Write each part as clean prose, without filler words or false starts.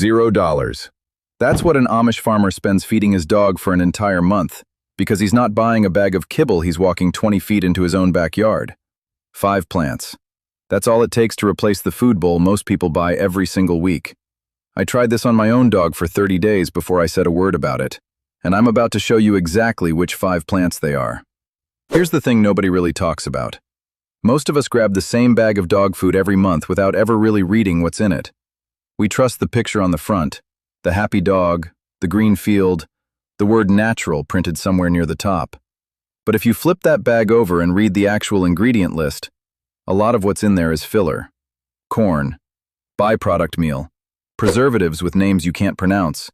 $0. That's what an Amish farmer spends feeding his dog for an entire month, because he's not buying a bag of kibble, he's walking 20 feet into his own backyard. 5 plants. That's all it takes to replace the food bowl most people buy every single week. I tried this on my own dog for 30 days before I said a word about it, and I'm about to show you exactly which 5 plants they are. Here's the thing nobody really talks about. Most of us grab the same bag of dog food every month without ever really reading what's in it. We trust the picture on the front, the happy dog, the green field, the word natural printed somewhere near the top. But if you flip that bag over and read the actual ingredient list, a lot of what's in there is filler, corn, byproduct meal, preservatives with names you can't pronounce.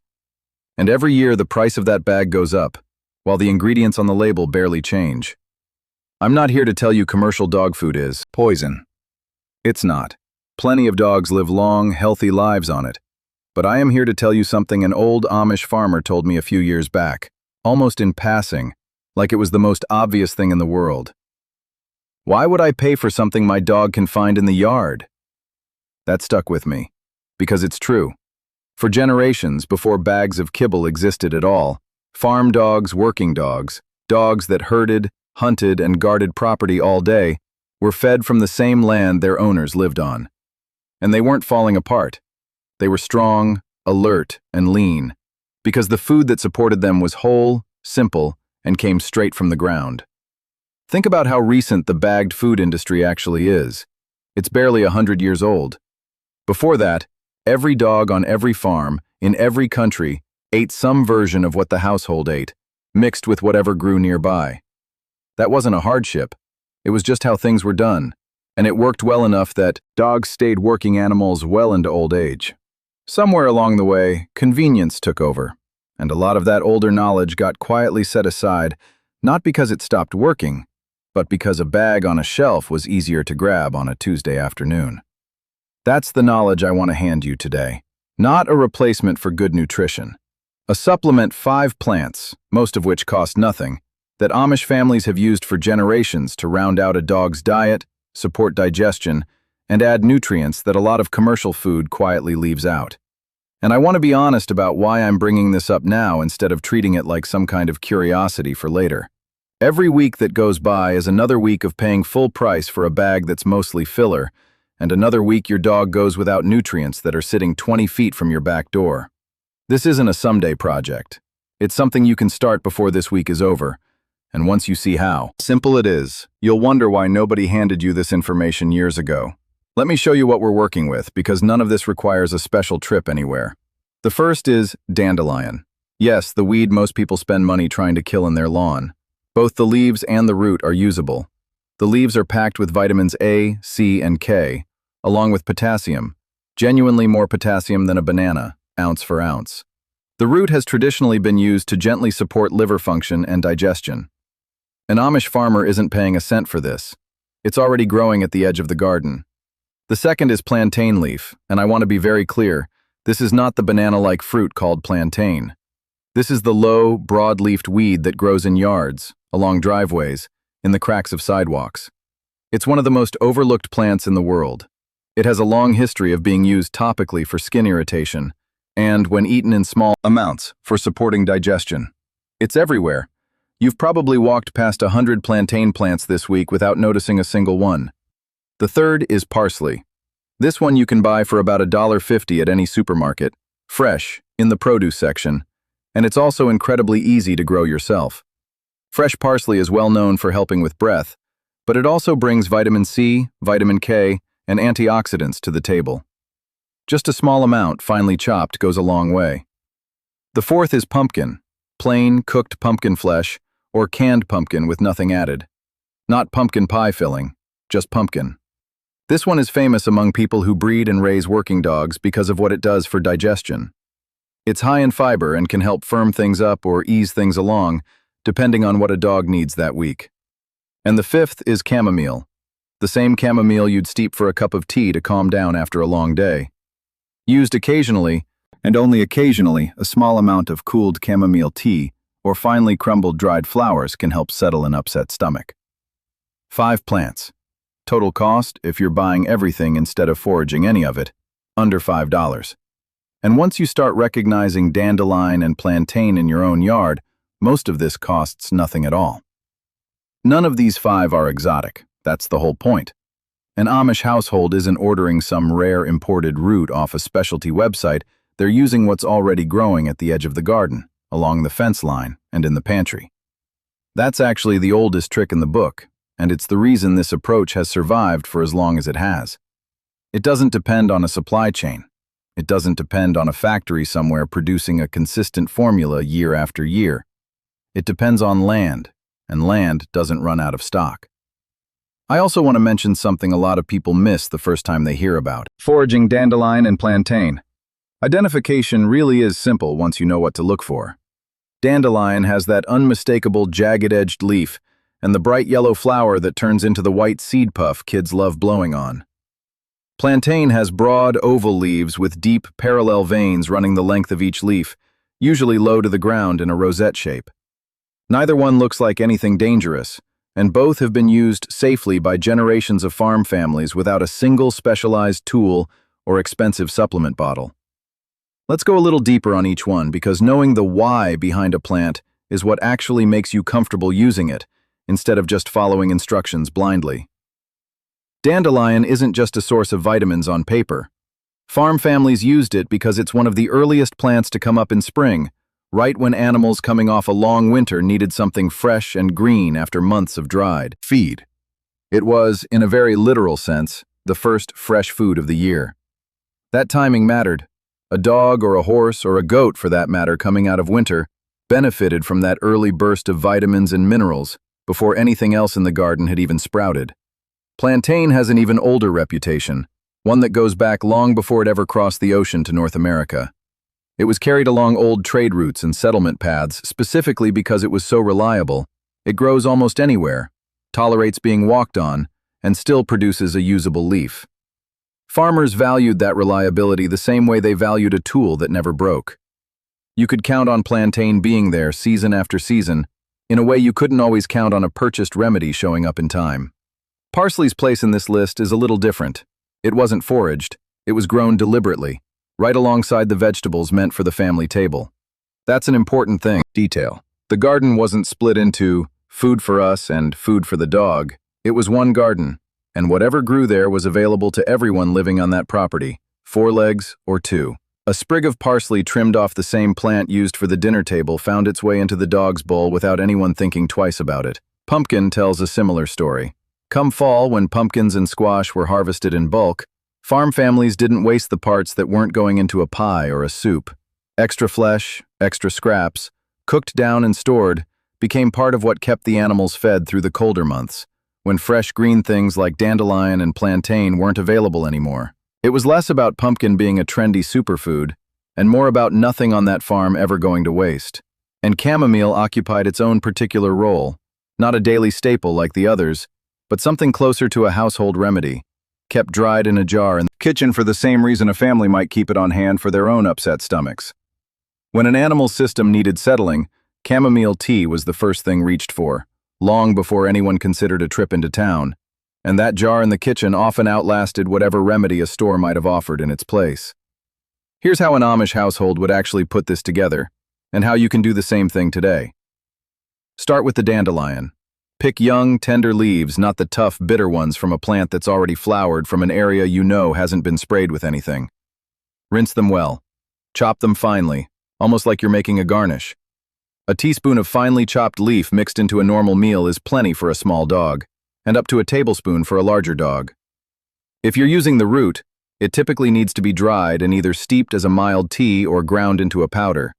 And every year the price of that bag goes up, while the ingredients on the label barely change. I'm not here to tell you commercial dog food is poison. It's not. Plenty of dogs live long, healthy lives on it. But I am here to tell you something an old Amish farmer told me a few years back, almost in passing, like it was the most obvious thing in the world. Why would I pay for something my dog can find in the yard? That stuck with me, because it's true. For generations, before bags of kibble existed at all, farm dogs, working dogs, dogs that herded, hunted, and guarded property all day, were fed from the same land their owners lived on. And they weren't falling apart. They were strong, alert, and lean, because the food that supported them was whole, simple, and came straight from the ground. Think about how recent the bagged food industry actually is. It's barely 100 years old. Before that, every dog on every farm, in every country, ate some version of what the household ate, mixed with whatever grew nearby. That wasn't a hardship. It was just how things were done, and it worked well enough that dogs stayed working animals well into old age. Somewhere along the way, convenience took over, and a lot of that older knowledge got quietly set aside, not because it stopped working, but because a bag on a shelf was easier to grab on a Tuesday afternoon. That's the knowledge I want to hand you today. Not a replacement for good nutrition. A supplement 5 plants, most of which cost nothing, that Amish families have used for generations to round out a dog's diet, support digestion, and add nutrients that a lot of commercial food quietly leaves out. And I want to be honest about why I'm bringing this up now instead of treating it like some kind of curiosity for later. Every week that goes by is another week of paying full price for a bag that's mostly filler, and another week your dog goes without nutrients that are sitting 20 feet from your back door. This isn't a someday project. It's something you can start before this week is over, and once you see how simple it is, you'll wonder why nobody handed you this information years ago. Let me show you what we're working with, because none of this requires a special trip anywhere. The first is dandelion. Yes, the weed most people spend money trying to kill in their lawn. Both the leaves and the root are usable. The leaves are packed with vitamins A, C, and K, along with potassium, genuinely more potassium than a banana, ounce for ounce. The root has traditionally been used to gently support liver function and digestion. An Amish farmer isn't paying a cent for this. It's already growing at the edge of the garden. The second is plantain leaf, and I want to be very clear, this is not the banana-like fruit called plantain. This is the low, broad-leafed weed that grows in yards, along driveways, in the cracks of sidewalks. It's one of the most overlooked plants in the world. It has a long history of being used topically for skin irritation, and, when eaten in small amounts, for supporting digestion. It's everywhere. You've probably walked past 100 plantain plants this week without noticing a single one. The third is parsley. This one you can buy for about $1.50 at any supermarket, fresh, in the produce section, and it's also incredibly easy to grow yourself. Fresh parsley is well known for helping with breath, but it also brings vitamin C, vitamin K, and antioxidants to the table. Just a small amount, finely chopped, goes a long way. The fourth is pumpkin, plain, cooked pumpkin flesh, or canned pumpkin with nothing added. Not pumpkin pie filling, just pumpkin. This one is famous among people who breed and raise working dogs because of what it does for digestion. It's high in fiber and can help firm things up or ease things along, depending on what a dog needs that week. And the fifth is chamomile, the same chamomile you'd steep for a cup of tea to calm down after a long day. Used occasionally, and only occasionally, a small amount of cooled chamomile tea or finely crumbled dried flowers can help settle an upset stomach. 5 plants. Total cost, if you're buying everything instead of foraging any of it, under $5. And once you start recognizing dandelion and plantain in your own yard, most of this costs nothing at all. None of these 5 are exotic. That's the whole point. An Amish household isn't ordering some rare imported root off a specialty website. They're using what's already growing at the edge of the garden, along the fence line, and in the pantry. That's actually the oldest trick in the book, and it's the reason this approach has survived for as long as it has. It doesn't depend on a supply chain. It doesn't depend on a factory somewhere producing a consistent formula year after year. It depends on land, and land doesn't run out of stock. I also want to mention something a lot of people miss the first time they hear about foraging dandelion and plantain. Identification really is simple once you know what to look for. Dandelion has that unmistakable jagged-edged leaf and the bright yellow flower that turns into the white seed puff kids love blowing on. Plantain has broad, oval leaves with deep, parallel veins running the length of each leaf, usually low to the ground in a rosette shape. Neither one looks like anything dangerous, and both have been used safely by generations of farm families without a single specialized tool or expensive supplement bottle. Let's go a little deeper on each one, because knowing the why behind a plant is what actually makes you comfortable using it, instead of just following instructions blindly. Dandelion isn't just a source of vitamins on paper. Farm families used it because it's one of the earliest plants to come up in spring, right when animals coming off a long winter needed something fresh and green after months of dried feed. It was, in a very literal sense, the first fresh food of the year. That timing mattered. A dog or a horse or a goat, for that matter, coming out of winter, benefited from that early burst of vitamins and minerals before anything else in the garden had even sprouted. Plantain has an even older reputation, one that goes back long before it ever crossed the ocean to North America. It was carried along old trade routes and settlement paths specifically because it was so reliable. It grows almost anywhere, tolerates being walked on, and still produces a usable leaf. Farmers valued that reliability the same way they valued a tool that never broke. You could count on plantain being there season after season, in a way you couldn't always count on a purchased remedy showing up in time. Parsley's place in this list is a little different. It wasn't foraged, it was grown deliberately, right alongside the vegetables meant for the family table. That's an important thing. Detail. The garden wasn't split into food for us and food for the dog. It was one garden, and whatever grew there was available to everyone living on that property, 4 legs or 2. A sprig of parsley trimmed off the same plant used for the dinner table found its way into the dog's bowl without anyone thinking twice about it. Pumpkin tells a similar story. Come fall, when pumpkins and squash were harvested in bulk, farm families didn't waste the parts that weren't going into a pie or a soup. Extra flesh, extra scraps, cooked down and stored, became part of what kept the animals fed through the colder months, when fresh green things like dandelion and plantain weren't available anymore. It was less about pumpkin being a trendy superfood, and more about nothing on that farm ever going to waste. And chamomile occupied its own particular role, not a daily staple like the others, but something closer to a household remedy, kept dried in a jar in the kitchen for the same reason a family might keep it on hand for their own upset stomachs. When an animal's system needed settling, chamomile tea was the first thing reached for, long before anyone considered a trip into town, and that jar in the kitchen often outlasted whatever remedy a store might have offered in its place. Here's how an Amish household would actually put this together, and how you can do the same thing today. Start with the dandelion. Pick young, tender leaves, not the tough, bitter ones from a plant that's already flowered from an area you know hasn't been sprayed with anything. Rinse them well. Chop them finely, almost like you're making a garnish. A teaspoon of finely chopped leaf mixed into a normal meal is plenty for a small dog, and up to a tablespoon for a larger dog. If you're using the root, it typically needs to be dried and either steeped as a mild tea or ground into a powder.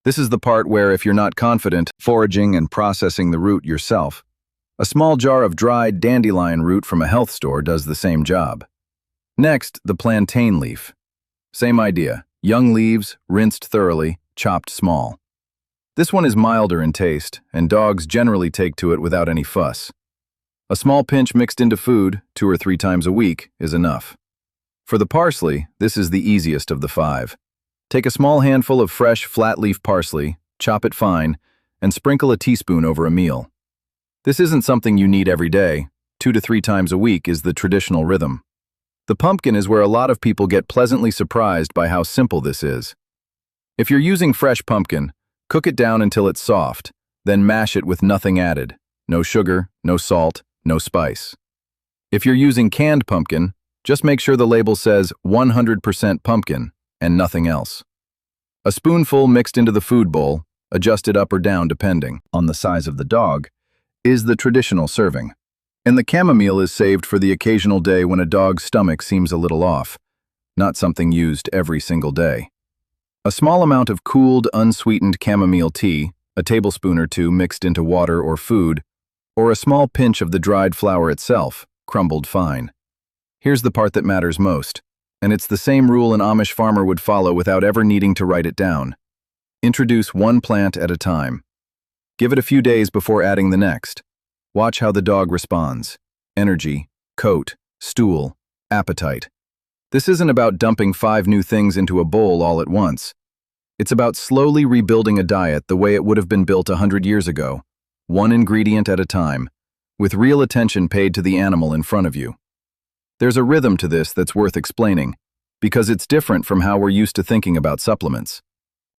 This is the part where, if you're not confident foraging and processing the root yourself, a small jar of dried dandelion root from a health store does the same job. Next, the plantain leaf. Same idea, young leaves, rinsed thoroughly, chopped small. This one is milder in taste, and dogs generally take to it without any fuss. A small pinch mixed into food, 2 or 3 times a week, is enough. For the parsley, this is the easiest of the 5. Take a small handful of fresh, flat-leaf parsley, chop it fine, and sprinkle a teaspoon over a meal. This isn't something you need every day. 2 to 3 times a week is the traditional rhythm. The pumpkin is where a lot of people get pleasantly surprised by how simple this is. If you're using fresh pumpkin, cook it down until it's soft, then mash it with nothing added. No sugar, no salt, no spice. If you're using canned pumpkin, just make sure the label says 100% pumpkin and nothing else. A spoonful mixed into the food bowl, adjusted up or down depending on the size of the dog, is the traditional serving. And the chamomile is saved for the occasional day when a dog's stomach seems a little off, not something used every single day. A small amount of cooled, unsweetened chamomile tea, a tablespoon or two mixed into water or food, or a small pinch of the dried flower itself, crumbled fine. Here's the part that matters most, and it's the same rule an Amish farmer would follow without ever needing to write it down. Introduce one plant at a time. Give it a few days before adding the next. Watch how the dog responds. Energy, coat, stool, appetite. This isn't about dumping 5 new things into a bowl all at once. It's about slowly rebuilding a diet the way it would have been built 100 years ago, one ingredient at a time, with real attention paid to the animal in front of you. There's a rhythm to this that's worth explaining, because it's different from how we're used to thinking about supplements.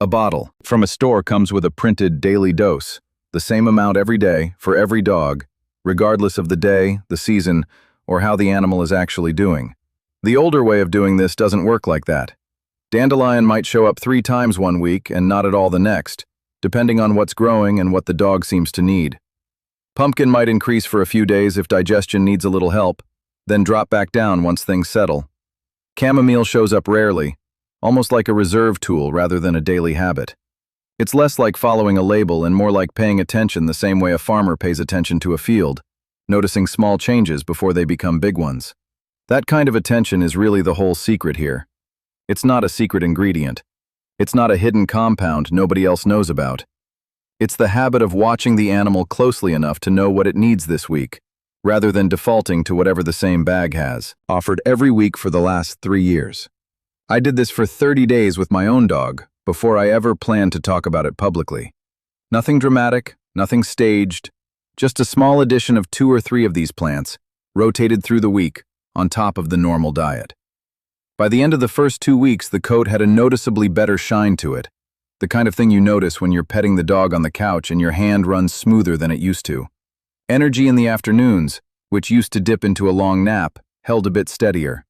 A bottle from a store comes with a printed daily dose, the same amount every day for every dog, regardless of the day, the season, or how the animal is actually doing. The older way of doing this doesn't work like that. Dandelion might show up 3 times one week and not at all the next, depending on what's growing and what the dog seems to need. Pumpkin might increase for a few days if digestion needs a little help, then drop back down once things settle. Chamomile shows up rarely, almost like a reserve tool rather than a daily habit. It's less like following a label and more like paying attention the same way a farmer pays attention to a field, noticing small changes before they become big ones. That kind of attention is really the whole secret here. It's not a secret ingredient. It's not a hidden compound nobody else knows about. It's the habit of watching the animal closely enough to know what it needs this week, rather than defaulting to whatever the same bag has, offered every week for the last 3 years. I did this for 30 days with my own dog, before I ever planned to talk about it publicly. Nothing dramatic, nothing staged, just a small addition of 2 or 3 of these plants, rotated through the week, on top of the normal diet. By the end of the first 2 weeks, the coat had a noticeably better shine to it, the kind of thing you notice when you're petting the dog on the couch and your hand runs smoother than it used to. Energy in the afternoons, which used to dip into a long nap, held a bit steadier.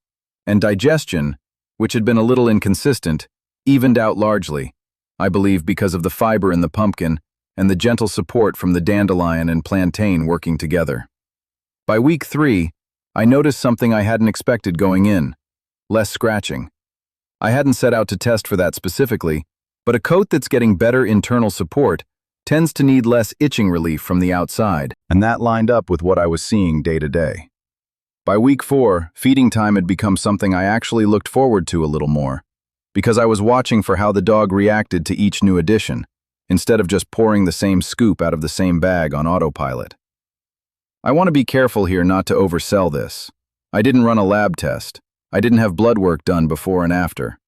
And digestion, which had been a little inconsistent, evened out largely, I believe because of the fiber in the pumpkin and the gentle support from the dandelion and plantain working together. By week 3, I noticed something I hadn't expected going in: less scratching. I hadn't set out to test for that specifically, but a coat that's getting better internal support tends to need less itching relief from the outside, and that lined up with what I was seeing day to day. By week 4, feeding time had become something I actually looked forward to a little more, because I was watching for how the dog reacted to each new addition, instead of just pouring the same scoop out of the same bag on autopilot. I want to be careful here not to oversell this. I didn't run a lab test. I didn't have blood work done before and after.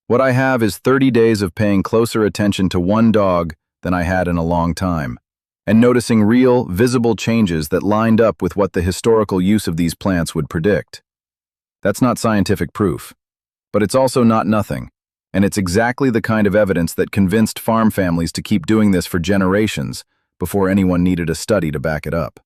What I have is 30 days of paying closer attention to one dog than I had in a long time, and noticing real, visible changes that lined up with what the historical use of these plants would predict. That's not scientific proof, but it's also not nothing, and it's exactly the kind of evidence that convinced farm families to keep doing this for generations before anyone needed a study to back it up.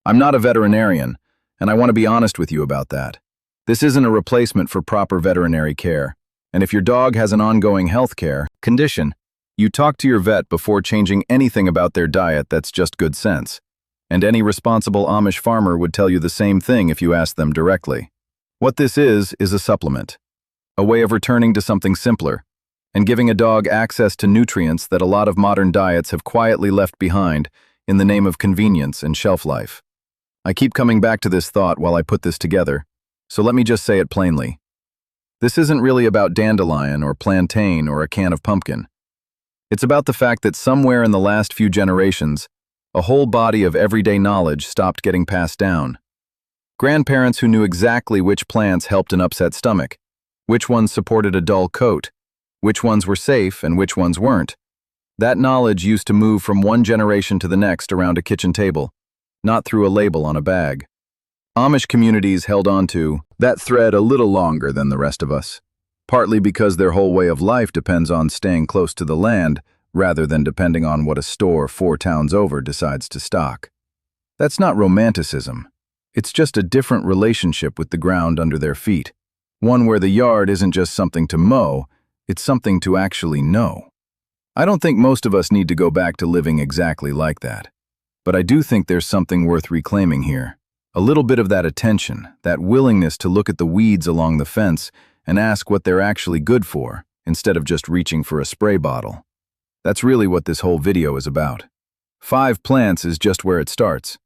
I'm not a veterinarian, and I want to be honest with you about that. This isn't a replacement for proper veterinary care, and if your dog has an ongoing health care condition, you talk to your vet before changing anything about their diet. That's just good sense. And any responsible Amish farmer would tell you the same thing if you asked them directly. What this is a supplement, a way of returning to something simpler, and giving a dog access to nutrients that a lot of modern diets have quietly left behind in the name of convenience and shelf life. I keep coming back to this thought while I put this together, so let me just say it plainly. This isn't really about dandelion or plantain or a can of pumpkin. It's about the fact that somewhere in the last few generations, a whole body of everyday knowledge stopped getting passed down. Grandparents who knew exactly which plants helped an upset stomach, which ones supported a dull coat, which ones were safe and which ones weren't. That knowledge used to move from one generation to the next around a kitchen table, not through a label on a bag. Amish communities held on to that thread a little longer than the rest of us, partly because their whole way of life depends on staying close to the land rather than depending on what a store 4 towns over decides to stock. That's not romanticism. It's just a different relationship with the ground under their feet, one where the yard isn't just something to mow, it's something to actually know. I don't think most of us need to go back to living exactly like that, but I do think there's something worth reclaiming here. A little bit of that attention, that willingness to look at the weeds along the fence and ask what they're actually good for, instead of just reaching for a spray bottle. That's really what this whole video is about. 5 plants is just where it starts.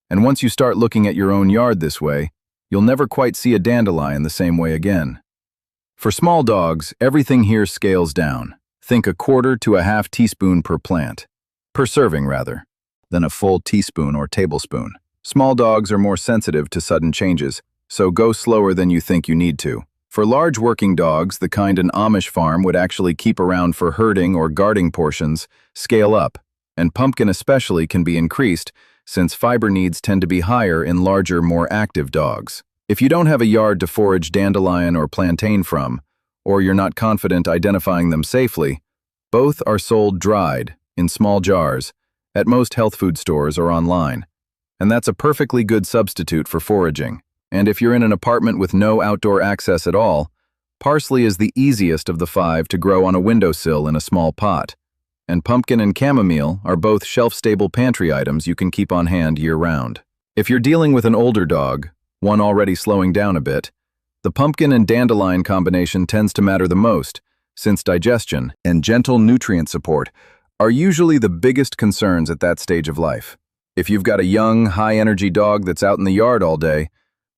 And once you start looking at your own yard this way, you'll never quite see a dandelion the same way again. For small dogs, everything here scales down. Think a 1/4 to a 1/2 teaspoon per plant. Per serving, rather, than a full teaspoon or tablespoon. Small dogs are more sensitive to sudden changes, so go slower than you think you need to. For large working dogs, the kind an Amish farm would actually keep around for herding or guarding portions, scale up, and pumpkin especially can be increased, since fiber needs tend to be higher in larger, more active dogs. If you don't have a yard to forage dandelion or plantain from, or you're not confident identifying them safely, both are sold dried, in small jars, at most health food stores or online. And that's a perfectly good substitute for foraging. And if you're in an apartment with no outdoor access at all, parsley is the easiest of the 5 to grow on a windowsill in a small pot. And pumpkin and chamomile are both shelf-stable pantry items you can keep on hand year-round. If you're dealing with an older dog, one already slowing down a bit, the pumpkin and dandelion combination tends to matter the most, since digestion and gentle nutrient support are usually the biggest concerns at that stage of life. If you've got a young, high-energy dog that's out in the yard all day,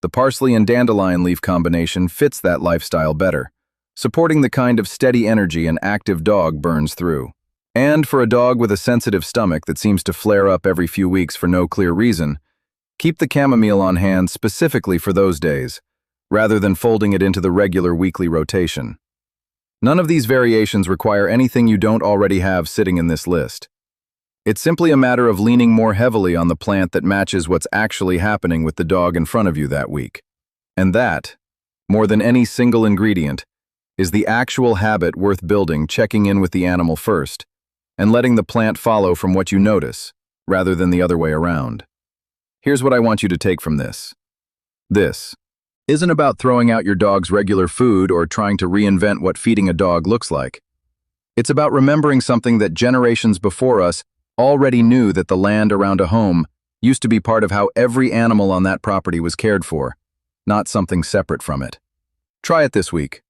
the parsley and dandelion leaf combination fits that lifestyle better, supporting the kind of steady energy an active dog burns through. And for a dog with a sensitive stomach that seems to flare up every few weeks for no clear reason, keep the chamomile on hand specifically for those days, rather than folding it into the regular weekly rotation. None of these variations require anything you don't already have sitting in this list. It's simply a matter of leaning more heavily on the plant that matches what's actually happening with the dog in front of you that week. And that, more than any single ingredient, is the actual habit worth building, checking in with the animal first, and letting the plant follow from what you notice, rather than the other way around. Here's what I want you to take from this. This isn't about throwing out your dog's regular food or trying to reinvent what feeding a dog looks like. It's about remembering something that generations before us already knew, that the land around a home used to be part of how every animal on that property was cared for, not something separate from it. Try it this week.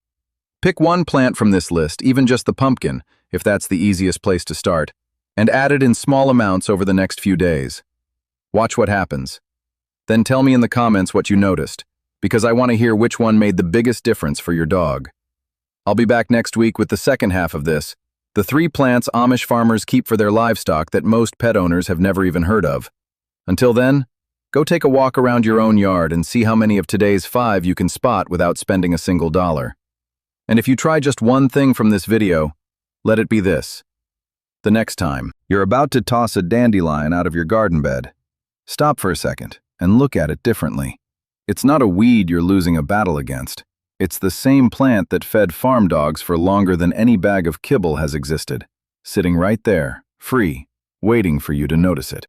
Pick one plant from this list, even just the pumpkin, if that's the easiest place to start, and add it in small amounts over the next few days. Watch what happens. Then tell me in the comments what you noticed, because I want to hear which one made the biggest difference for your dog. I'll be back next week with the second half of this, the 3 plants Amish farmers keep for their livestock that most pet owners have never even heard of. Until then, go take a walk around your own yard and see how many of today's 5 you can spot without spending a single dollar. And if you try just one thing from this video, let it be this. The next time you're about to toss a dandelion out of your garden bed, stop for a second and look at it differently. It's not a weed you're losing a battle against. It's the same plant that fed farm dogs for longer than any bag of kibble has existed, sitting right there, free, waiting for you to notice it.